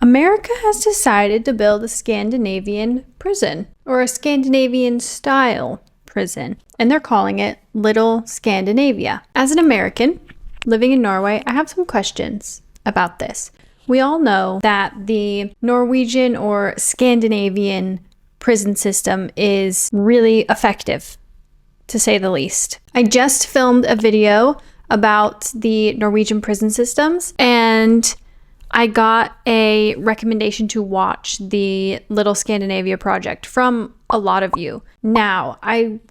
America has decided to build a Scandinavian prison, or a Scandinavian style prison, and they're calling it Little Scandinavia. As an American living in Norway, I have some questions about this. We all know that the Norwegian or Scandinavian prison system is really effective, to say the least. I just filmed a video about the Norwegian prison systems, and I got a recommendation to watch the Little Scandinavia project from a lot of you. Now, I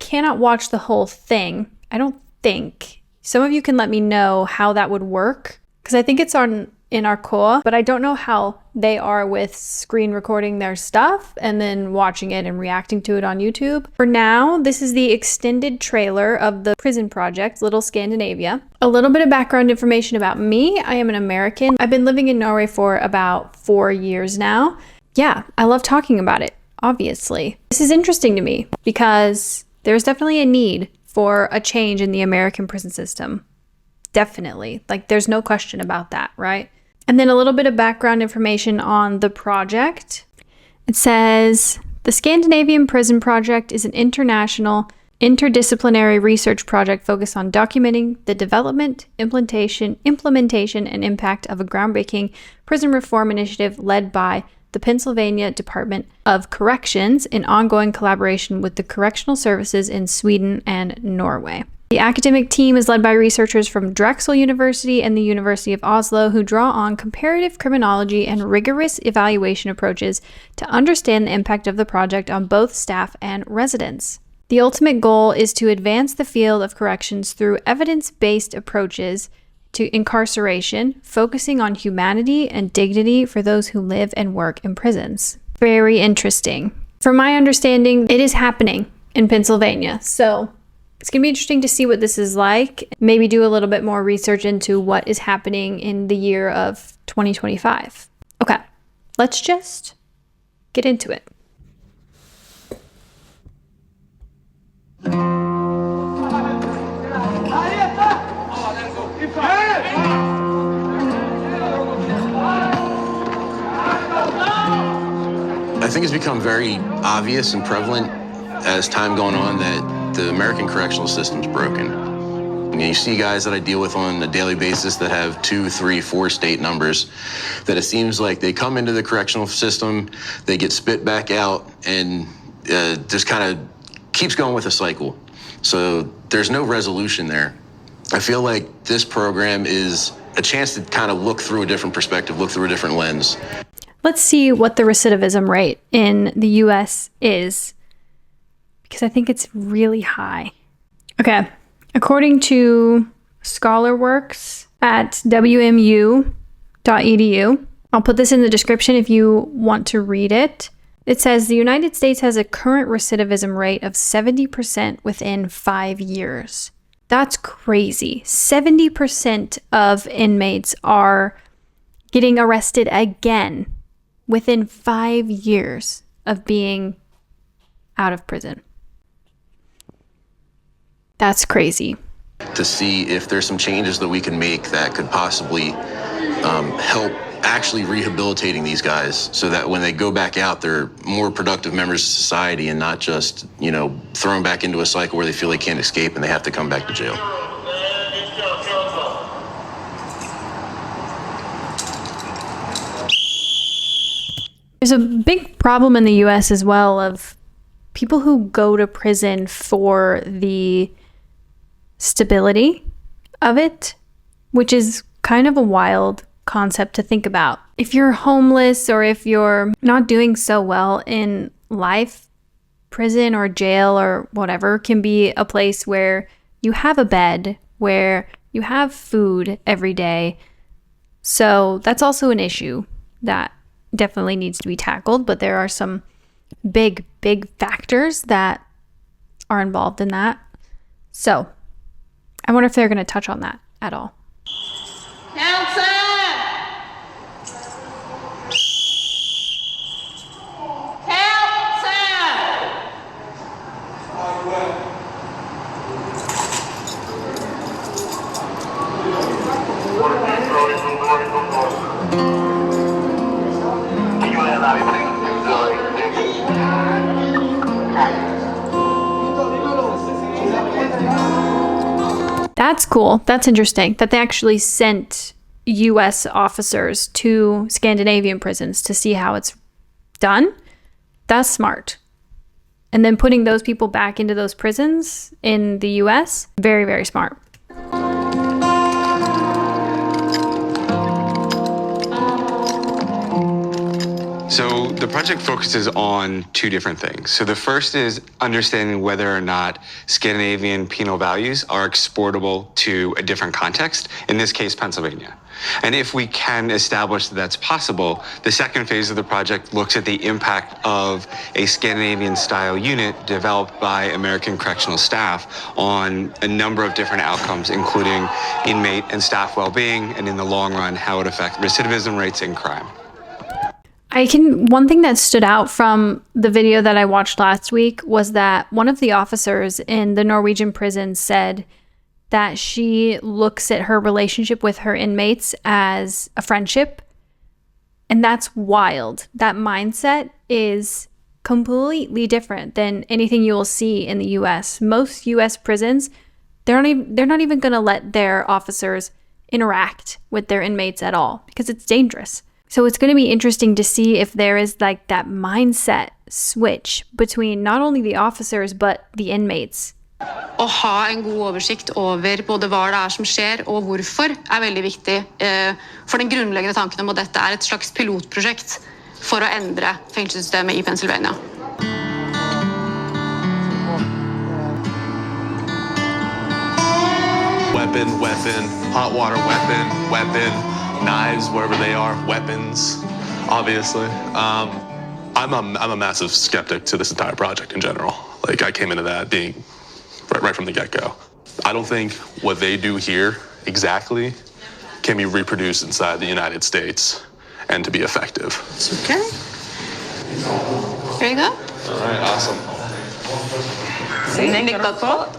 cannot watch the whole thing, I don't think. Some of you can let me know how that would work, because I think it's in our core, but I don't know how they are with screen recording their stuff and then watching it and reacting to it on YouTube. For now, this is the extended trailer of the prison project, Little Scandinavia. A little bit of background information about me. I am an American. I've been living in Norway for about 4 years now. Yeah, I love talking about it, obviously. This is interesting to me because there's definitely a need for a change in the American prison system. Definitely. Like, there's no question about that, right? And then a little bit of background information on the project. It says, the Scandinavian Prison Project is an international, interdisciplinary research project focused on documenting the development, implementation, and impact of a groundbreaking prison reform initiative led by the Pennsylvania Department of Corrections in ongoing collaboration with the correctional services in Sweden and Norway. The academic team is led by researchers from Drexel University and the University of Oslo who draw on comparative criminology and rigorous evaluation approaches to understand the impact of the project on both staff and residents. The ultimate goal is to advance the field of corrections through evidence-based approaches to incarceration, focusing on humanity and dignity for those who live and work in prisons. Very interesting. From my understanding, it is happening in Pennsylvania, so it's going to be interesting to see what this is like. Maybe do a little bit more research into what is happening in the year of 2025. Okay, let's just get into it. I think it's become very obvious and prevalent as time going on that the American correctional system's broken. You see guys that I deal with on a daily basis that have 2, 3, 4 state numbers, that it seems like they come into the correctional system, they get spit back out, and just kind of keeps going with a cycle. So there's no resolution there. I feel like this program is a chance to kind of look through a different perspective, look through a different lens. Let's see what the recidivism rate in the US is, because I think it's really high. Okay, according to ScholarWorks at wmu.edu, I'll put this in the description if you want to read it. It says the United States has a current recidivism rate of 70% within 5 years. That's crazy. 70% of inmates are getting arrested again within 5 years of being out of prison. That's crazy. To see if there's some changes that we can make that could possibly help actually rehabilitating these guys so that when they go back out, they're more productive members of society and not just, thrown back into a cycle where they feel they can't escape and they have to come back to jail. There's a big problem in the US as well of people who go to prison for the stability of it, which is kind of a wild concept to think about. If you're homeless or if you're not doing so well in life, prison or jail or whatever can be a place where you have a bed, where you have food every day. So that's also an issue that definitely needs to be tackled, but there are some big factors that are involved in that. So I wonder if they're going to touch on that at all. Council! That's cool. That's interesting that they actually sent U.S. officers to Scandinavian prisons to see how it's done. That's smart. And then putting those people back into those prisons in the U.S., very, very smart. So the project focuses on two different things. So the first is understanding whether or not Scandinavian penal values are exportable to a different context, in this case, Pennsylvania. And if we can establish that that's possible, the second phase of the project looks at the impact of a Scandinavian-style unit developed by American correctional staff on a number of different outcomes, including inmate and staff well-being, and in the long run, how it affects recidivism rates and crime. One thing that stood out from the video that I watched last week was that one of the officers in the Norwegian prison said that she looks at her relationship with her inmates as a friendship. And that's wild. That mindset is completely different than anything you will see in the US. Most US prisons, they're not even going to let their officers interact with their inmates at all because it's dangerous. So it's going to be interesting to see if there is like that mindset switch between not only the officers but the inmates. Å ha en god oversikt over både hva det som skjer og hvorfor veldig viktig. For den grunnleggende tanken om at dette et slags pilotprosjekt for å endre fengselssystemet I Pennsylvania. Weapon, hot water weapon, knives wherever they are, weapons, obviously. I'm a massive skeptic to this entire project in general. Like I came into that being right from the get-go. I don't think what they do here exactly can be reproduced inside the United States and to be effective. It's okay. Here you go. All right, awesome. Nyckelkort.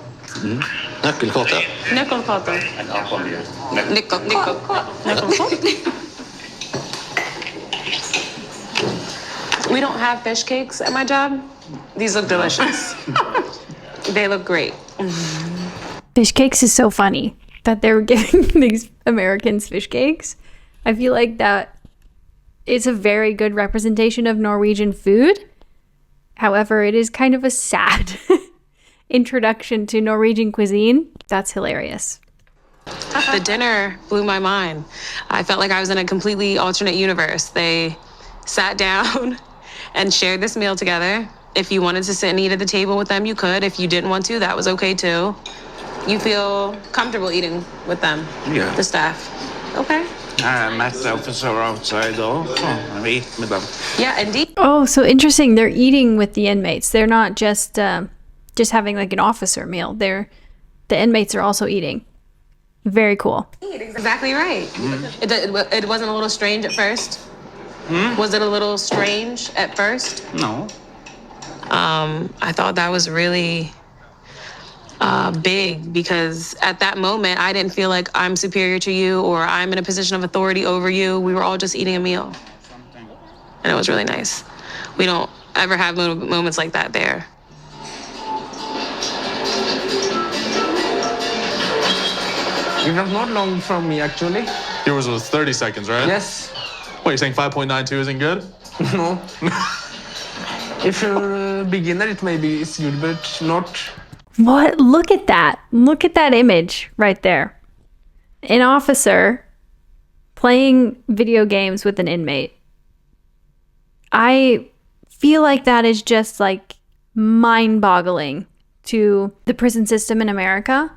Nyckelkort, ja. Nyckelkort. We don't have fish cakes at my job. These look delicious. They look great. Fish cakes is so funny that they were giving these Americans fish cakes. I feel like that is a very good representation of Norwegian food. However, it is kind of a sad introduction to Norwegian cuisine. That's hilarious. The dinner blew my mind. I felt like I was in a completely alternate universe. They sat down and shared this meal together. If you wanted to sit and eat at the table with them, you could. If you didn't want to, that was okay too. You feel comfortable eating with them, Yeah. the staff. Okay. I met the officer outside also. I eat with them. Yeah, indeed. Oh, so interesting. They're eating with the inmates. They're not just having like an officer meal. The inmates are also eating. Very cool. Exactly right. It wasn't a little strange at first? Was it a little strange at first? No. I thought that was really big because at that moment, I didn't feel like I'm superior to you or I'm in a position of authority over you. We were all just eating a meal. And it was really nice. We don't ever have moments like that there. It was not long from me, actually. Yours was 30 seconds, right? Yes. What, you're saying 5.92 isn't good? No. If you're a beginner, it maybe is good, but not. What? Look at that. Look at that image right there. An officer playing video games with an inmate. I feel like that is just like mind-boggling to the prison system in America,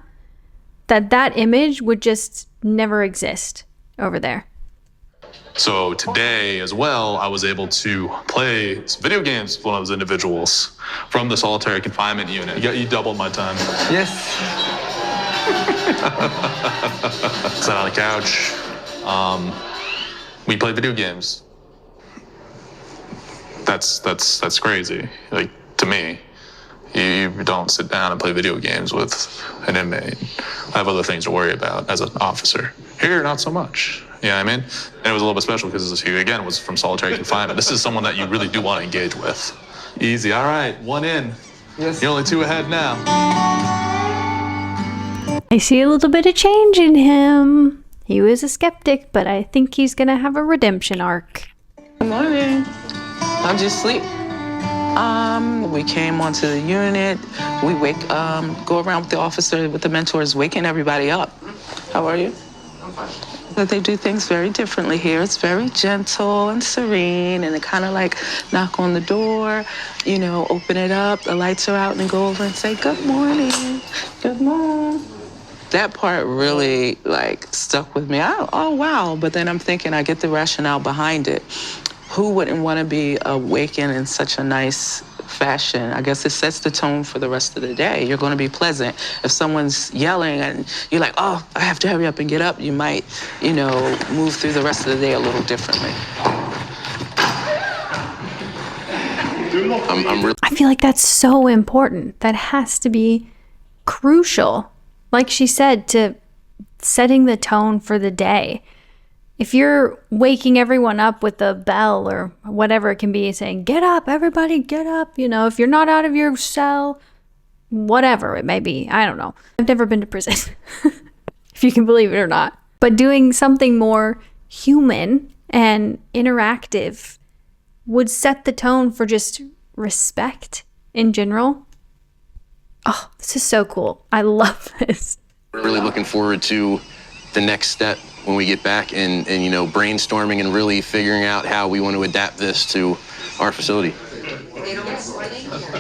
that image would just never exist over there. So today as well, I was able to play some video games with one of those individuals from the solitary confinement unit. You doubled my time. Yes. Sat on the couch. We played video games. That's crazy. Like, to me, you don't sit down and play video games with an inmate. I have other things to worry about as an officer. Here, not so much. You know what I mean? And it was a little bit special because he, again, was from solitary confinement. This is someone that you really do want to engage with. Easy. All right, one in. Yes. You're only two ahead now. I see a little bit of change in him. He was a skeptic, but I think he's gonna have a redemption arc. Good morning. How'd you sleep? We came onto the unit. We go around with the officer, with the mentors, waking everybody up. How are you? I'm fine. But they do things very differently here. It's very gentle and serene, and they kind of like knock on the door, you know, open it up, the lights are out, and go over and say, good morning, good morning. That part really like stuck with me. Oh, wow. But then I'm thinking, I get the rationale behind it. Who wouldn't want to be awakened in such a nice fashion? I guess it sets the tone for the rest of the day. You're going to be pleasant. If someone's yelling and you're like, oh, I have to hurry up and get up, you might, you know, move through the rest of the day a little differently. I feel like that's so important. That has to be crucial. Like she said, to setting the tone for the day. If you're waking everyone up with a bell or whatever it can be, saying, get up, everybody, get up. You know, if you're not out of your cell, whatever it may be. I don't know. I've never been to prison, if you can believe it or not. But doing something more human and interactive would set the tone for just respect in general. Oh, this is so cool. I love this. We're really looking forward to the next step when we get back and you know, brainstorming and really figuring out how we want to adapt this to our facility.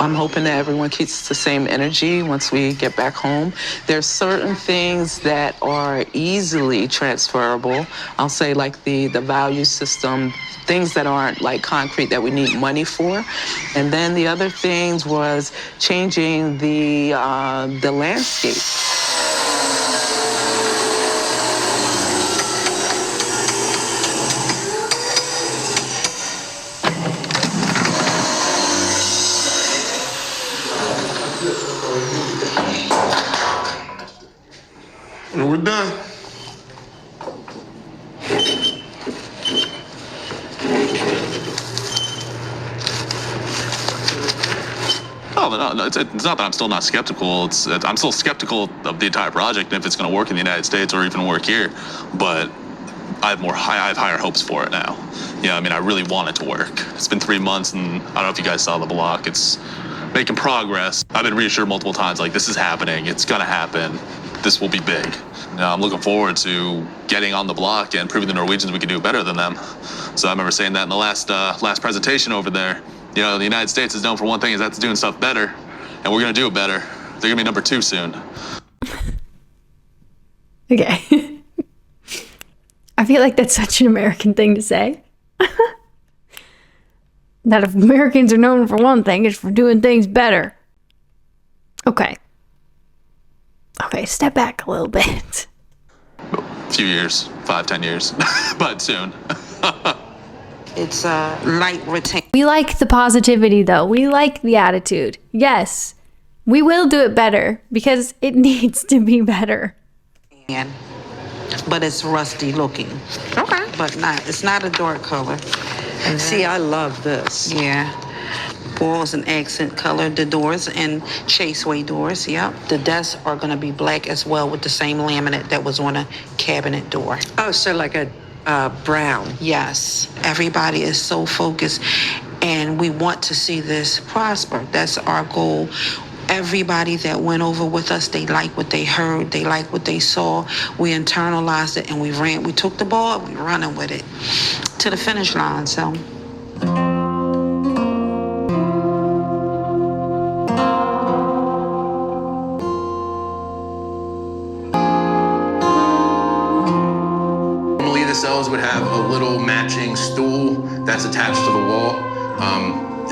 I'm hoping that everyone keeps the same energy once we get back home. There's certain things that are easily transferable. I'll say like the value system, things that aren't like concrete that we need money for. And then the other things was changing the landscape. We're done. Oh, no, it's not that I'm still not skeptical. I'm still skeptical of the entire project and if it's going to work in the United States or even work here. But I have higher hopes for it now. Yeah, I mean, I really want it to work. It's been 3 months, and I don't know if you guys saw the block. It's making progress. I've been reassured multiple times, like, this is happening. It's going to happen. This will be big. I'm looking forward to getting on the block and proving the Norwegians we can do better than them. So I remember saying that in the last presentation over there. You know, the United States is known for one thing, is that's doing stuff better, and we're going to do it better. They're going to be number 2 soon. Okay. I feel like that's such an American thing to say. That if Americans are known for one thing, it's for doing things better. Okay, step back a little bit. A few years, 5-10 years, but soon. It's light retain. We like the positivity, though. We like the attitude. Yes, we will do it better because it needs to be better. But it's rusty looking. Okay. But it's not a dark color. And see, I love this. Yeah. Walls and accent color, the doors and chaseway doors, yep. The desks are gonna be black as well with the same laminate that was on a cabinet door. Oh, so like a brown. Yes. Everybody is so focused and we want to see this prosper. That's our goal. Everybody that went over with us, they like what they heard, they like what they saw. We internalized it and we took the ball, we running with it to the finish line, so. Normally the cells would have a little matching stool that's attached to the wall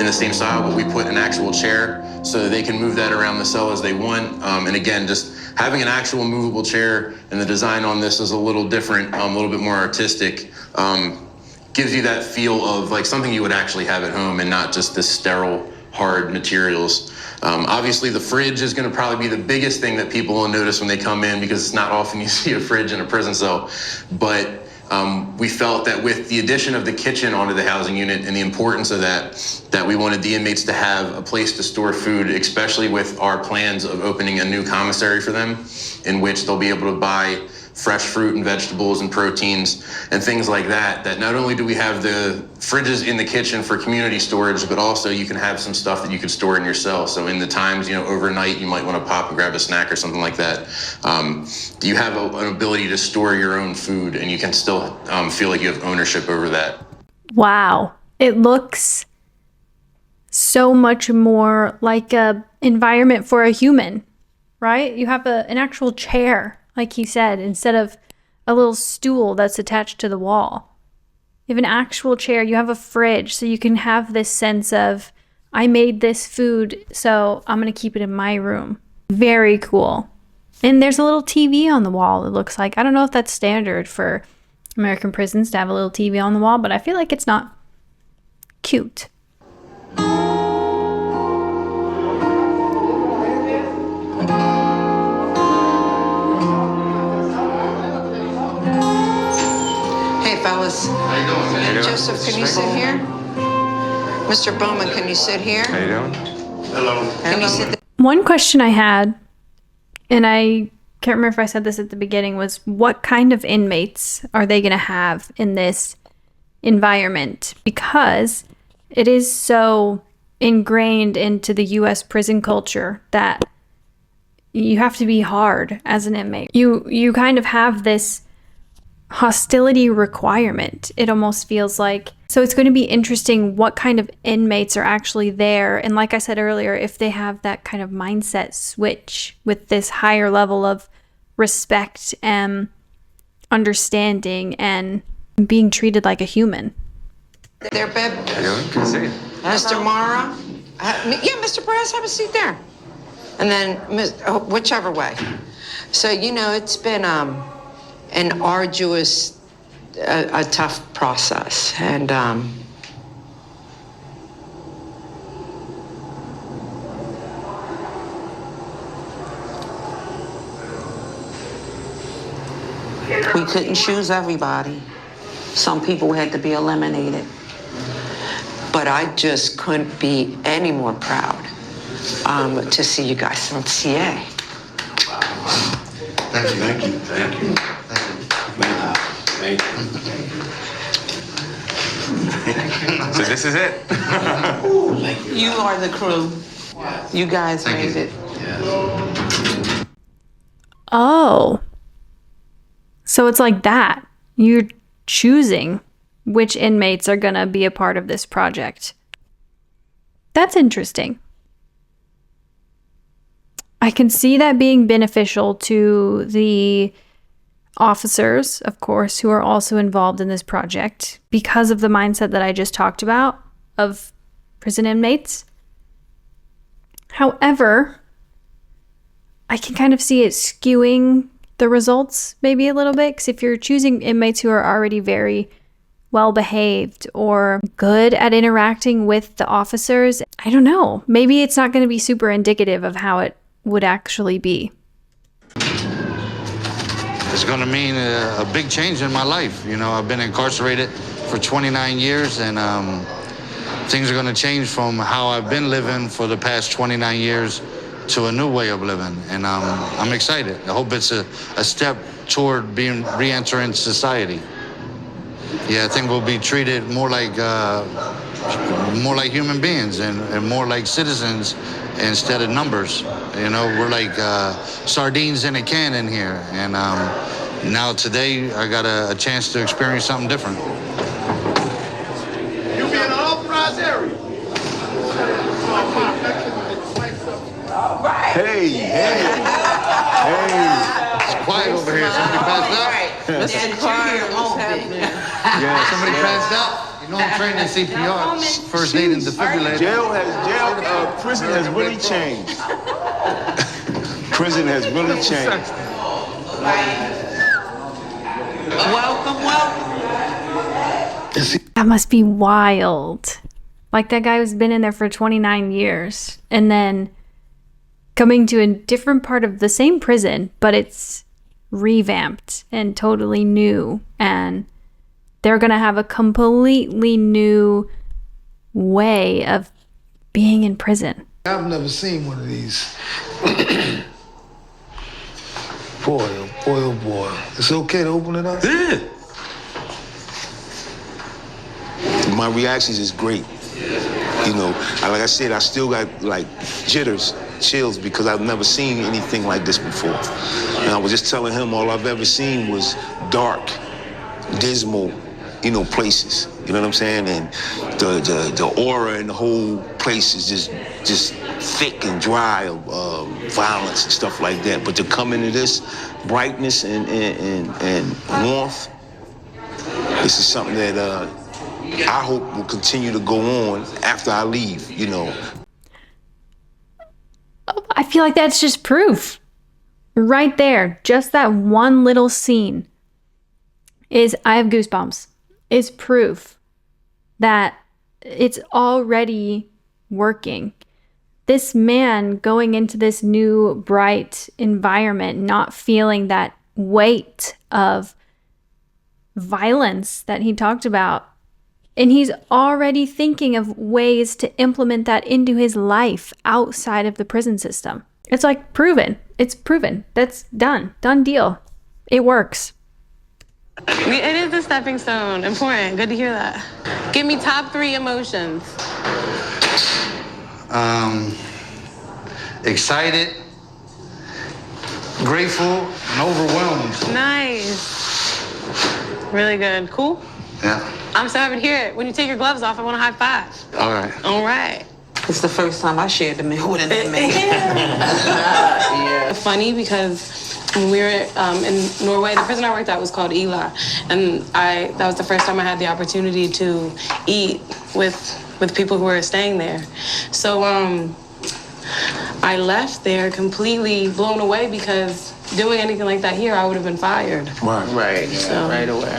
in the same style, but we put an actual chair so that they can move that around the cell as they want. And again, just having an actual movable chair, and the design on this is a little different, a little bit more artistic, gives you that feel of like something you would actually have at home and not just this sterile, hard materials. Obviously the fridge is gonna probably be the biggest thing that people will notice when they come in, because it's not often you see a fridge in a prison cell. But We felt that with the addition of the kitchen onto the housing unit and the importance of that we wanted the inmates to have a place to store food, especially with our plans of opening a new commissary for them, in which they'll be able to buy fresh fruit and vegetables and proteins and things like that, that not only do we have the fridges in the kitchen for community storage, but also you can have some stuff that you could store in your cell. So in the times, overnight, you might want to pop and grab a snack or something like that. You have an ability to store your own food, and you can still feel like you have ownership over that. Wow. It looks so much more like a environment for a human, right? You have an actual chair, like he said, instead of a little stool that's attached to the wall. You have an actual chair. You have a fridge, so you can have this sense of, I made this food, so I'm going to keep it in my room. Very cool. And there's a little TV on the wall, it looks like. I don't know if that's standard for American prisons to have a little TV on the wall, but I feel like it's not cute. Hey, fellas. How you doing? Hey, Joseph, can you sit here? Mr. Bowman, can you sit here? How you doing? Hello. Can you sit there? One question I had, and I can't remember if I said this at the beginning, was what kind of inmates are they going to have in this environment? Because it is so ingrained into the U.S. prison culture that you have to be hard as an inmate. You kind of have this hostility requirement, it almost feels like. So it's going to be interesting what kind of inmates are actually there. And like I said earlier, if they have that kind of mindset switch with this higher level of respect and understanding and being treated like a human. There, babe. How you doing? Good to see you. Mr. Mara? Yeah, Mr. Perez, have a seat there. And then, whichever way. So, it's been an arduous, a tough process. And we couldn't choose everybody. Some people had to be eliminated. But I just couldn't be any more proud to see you guys from CA. Thank you. So this is it. You are the crew. You guys made it. Oh. So it's like that. You're choosing which inmates are going to be a part of this project. That's interesting. I can see that being beneficial to the officers, of course, who are also involved in this project because of the mindset that I just talked about of prison inmates. However, I can kind of see it skewing the results maybe a little bit, because if you're choosing inmates who are already very well behaved or good at interacting with the officers, I don't know, maybe it's not going to be super indicative of how it would actually be. It's going to mean a big change in my life. I've been incarcerated for 29 years, and things are going to change from how I've been living for the past 29 years to a new way of living, and I'm excited. I hope it's a step toward re-entering society. Yeah, I think we'll be treated more like human beings and more like citizens instead of numbers. We're like sardines in a can in here, and now today I got a chance to experience something different. You'll be in an authorized area. Hey. It's quiet over here. Somebody passed out? Mr. Carter, what's happening? Yeah, somebody passed out? I'm trained in CPR, first aid and defibrillator. Prison has really changed. Prison has really changed. Welcome. That must be wild. Like that guy who's been in there for 29 years and then coming to a different part of the same prison, but it's revamped and totally new and They're going to have a completely new way of being in prison. I've never seen one of these. Boy, oh boy. It's okay to open it up? Yeah. My reactions is great. You know, like I said, I still got like jitters, chills, because I've never seen anything like this before. And I was just telling him all I've ever seen was dark, dismal, you know, places. You know what I'm saying? And the aura in the whole place is just thick and dry of violence and stuff like that. But to come into this brightness and warmth, this is something that I hope will continue to go on after I leave, you know. I feel like that's just proof. Right there, just that one little scene is, I have goosebumps, is proof that it's already working. This man going into this new bright environment, not feeling that weight of violence that he talked about. And he's already thinking of ways to implement that into his life outside of the prison system. It's like proven. It's proven. That's done. Done deal. It works. It is a stepping stone. Important. Good to hear that. Give me top 3 emotions. Excited, grateful, and overwhelmed. Nice. Really good. Cool? Yeah. I'm so happy to hear it. When you take your gloves off, I want a high five. All right. All right. It's the first time I shared the meal with an inmate. Yeah. Funny because when we were in Norway, the prison I worked at was called Ila, and that was the first time I had the opportunity to eat with people who were staying there. So I left there completely blown away because doing anything like that here, I would have been fired. Right. So, Right away.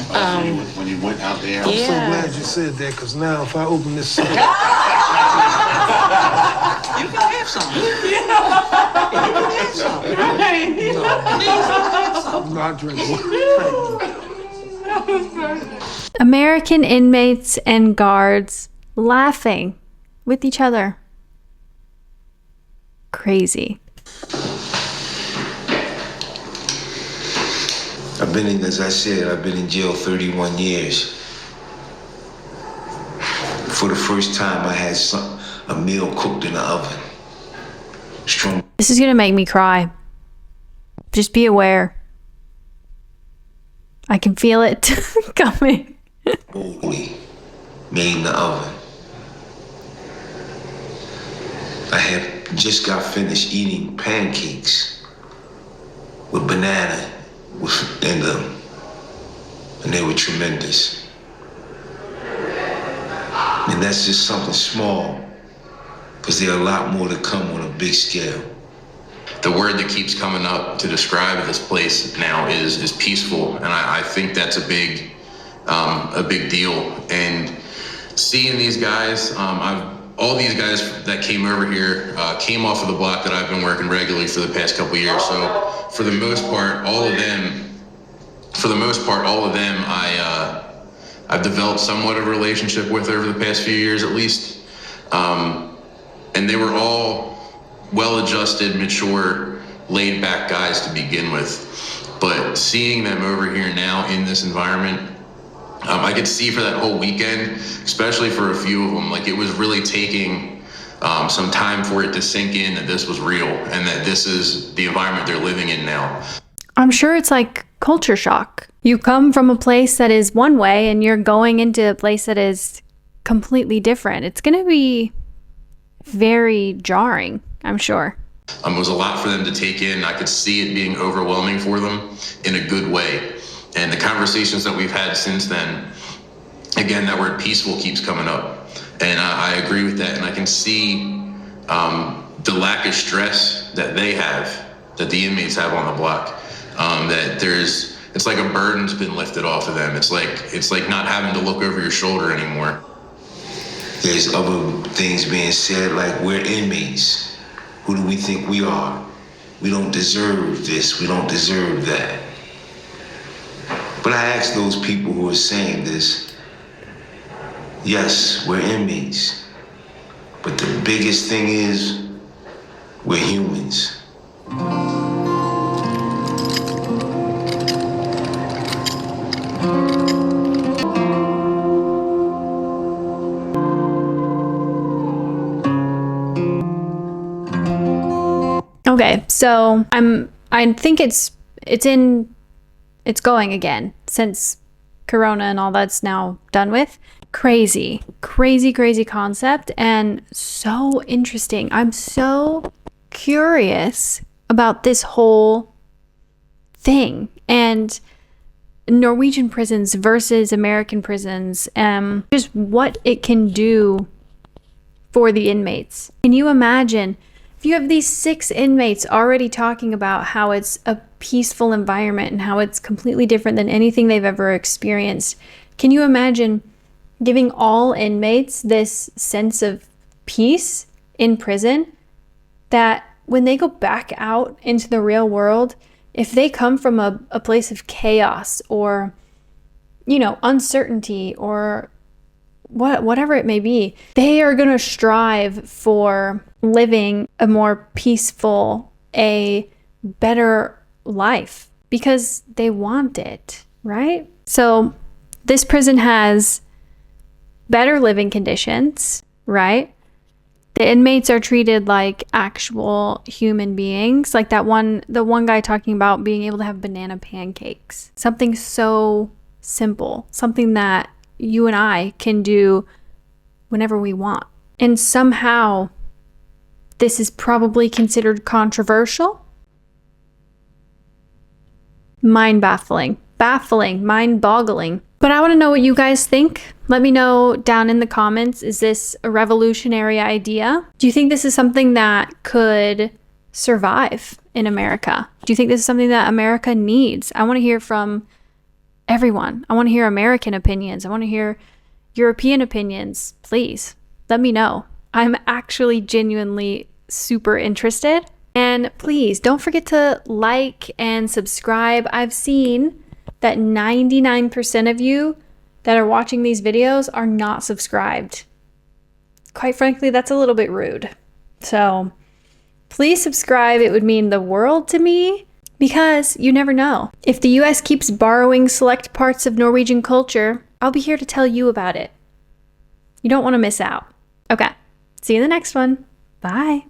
When you went out there. I'm so Yeah. glad you said that, because now if I open this... You can have some. You can have some. American inmates and guards laughing with each other. Crazy. I've been in, as I said, I've been in jail 31 years. For the first time, I had a meal cooked in the oven. Strong. This is going to make me cry. Just be aware. I can feel it coming. Boldly made in the oven. I had just got finished eating pancakes with banana in them, and they were tremendous. And that's just something small, because there are a lot more to come on a big scale. The word that keeps coming up to describe this place now is peaceful, and I think that's a big deal. And seeing these guys, all these guys that came over here came off of the block that I've been working regularly for the past couple years. So for the most part, all of them, I've developed somewhat of a relationship with over the past few years, at least. And they were all well-adjusted, mature, laid-back guys to begin with. But seeing them over here now in this environment, I could see for that whole weekend, especially for a few of them, like it was really taking some time for it to sink in that this was real and that this is the environment they're living in now. I'm sure it's like culture shock. You come from a place that is one way and you're going into a place that is completely different. It's going to be very jarring, I'm sure. It was a lot for them to take in. I could see it being overwhelming for them in a good way. And the conversations that we've had since then, again, that word peaceful keeps coming up. And I agree with that. And I can see the lack of stress that they have, that the inmates have on the block. That it's like a burden's been lifted off of them. It's like not having to look over your shoulder anymore. There's other things being said, like we're inmates. Who do we think we are? We don't deserve this. We don't deserve that. But I ask those people who are saying this, yes, we're inmates. But the biggest thing is, we're humans. Okay, so I think it's going again since Corona and all that's now done with. Crazy concept and so interesting. I'm so curious about this whole thing and Norwegian prisons versus American prisons, just what it can do for the inmates. Can you imagine if you have these 6 inmates already talking about how it's a peaceful environment and how it's completely different than anything they've ever experienced? Can you imagine giving all inmates this sense of peace in prison, that when they go back out into the real world, if they come from a place of chaos or, you know, uncertainty or whatever it may be, they are going to strive for living a more peaceful, a better life because they want it, right? So this prison has better living conditions, right? The inmates are treated like actual human beings, like the one guy talking about being able to have banana pancakes. Something so simple, something that you and I can do whenever we want. And somehow this is probably considered controversial. Mind-baffling, mind-boggling. But I want to know what you guys think. Let me know down in the comments. Is this a revolutionary idea? Do you think this is something that could survive in America? Do you think this is something that America needs? I want to hear from everyone. I want to hear American opinions. I want to hear European opinions. Please let me know. I'm actually genuinely super interested. And please don't forget to like and subscribe. I've seen that 99% of you that are watching these videos are not subscribed. Quite frankly, that's a little bit rude. So please subscribe. It would mean the world to me because you never know. If the US keeps borrowing select parts of Norwegian culture, I'll be here to tell you about it. You don't want to miss out. Okay, see you in the next one. Bye.